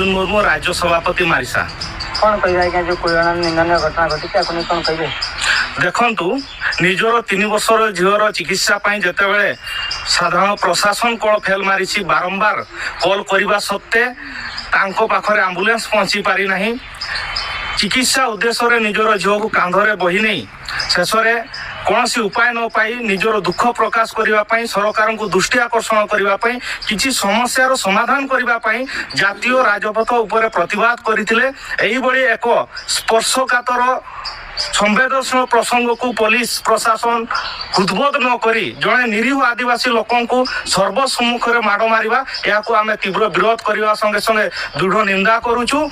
अर्जुन मुर्मू राज्य सभापति मारिसा। कौन कह आज्ञा जो निंदनीय घटना घटी कौन कहे देखु निजर 3 वर्षर झीवर चिकित्सा जितेबाला साधारण प्रशासन कल फेल मारी बारंबार कल करने सत्वे पाखरे आंबुलांस पहुंची पारि नहीं चिकित्सा उद्देश्य निजर झील को कांधरे बही नहीं शेष में कौन उपाय न पाई निजर दुख प्रकाश करने सरकार को दृष्टि आकर्षण करने किसी समस्यार समाधान करने जातीय राजपथ उपर प्रतिवाद करते एक स्पर्शकातर संवेदनशील प्रसंग को पुलिस प्रशासन हृदबोध न करी जड़े निरीह आदिवासी लोकों को सर्वसम्मुख में माड़ मारिबा याकू आमे तीव्र विरोध करने संगे संगे दृढ़ निंदा करुचु।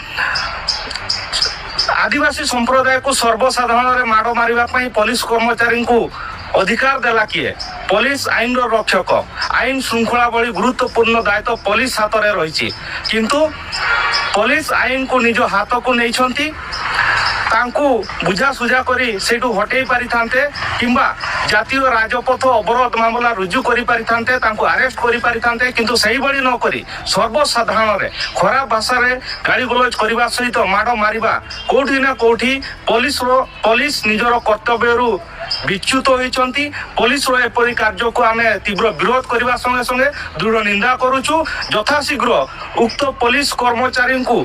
आदिवासी संप्रदाय को सर्वसाधारण माड़ मारिबा पुलिस कर्मचारी को अधिकार देला किए पुलिस आईन रक्षक आईन श्रृंखला भली गुरुत्वपूर्ण दायित्व पुलिस हाथ में रही किंतु पुलिस आईन को निज हाथ को नहीं बुझा सुझा करी सेठू हटई पारि थांते किंबा जातीय राजपथ अवरोध मामला रुजु करि पारि थांते तांको अरेस्ट करि पारि थांते किंतु सही बड़ी न करी सर्वसाधारण रे खराब भाषा रे गाली गलौज करबा सहित माड़ मारिबा कोठी ना कोठी पुलिस निजर कर्तव्यरू विच्युत होइचंती पुलिस रो एपरि कार्य को आमे तीव्र विरोध करबा संगे संगे दृढ़ निंदा करूछु। यथाशीघ्र उक्त पुलिस कर्मचारी को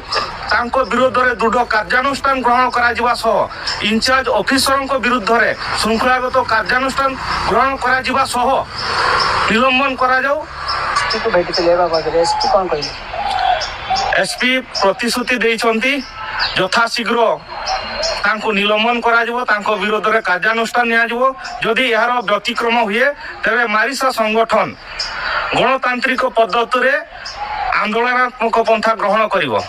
तांको विरोध रे दृढ़ कार्यानुष्ठान ग्रहण करा जिबा सह इंचार्ज ऑफिसर को विरुद्ध रे श्रृंखलागत कार्यानुष्ठान ग्रहण करा जिबा सह निलंबन करा जाऊ। तो भेटी लेबा बादरे एसपी कोन कहि एसपी प्रतिश्रुति देइचंती यथाशीघ्र तांको निलंबन करा जिवो तांको विरोध रे कार्यानुष्ठान निया जिवो जदि यार व्यतिक्रम हुए तेरे मारिसा संगठन गणतांत्रिक पद्धति रे आंदोलनात्मक पंथा ग्रहण करिवो।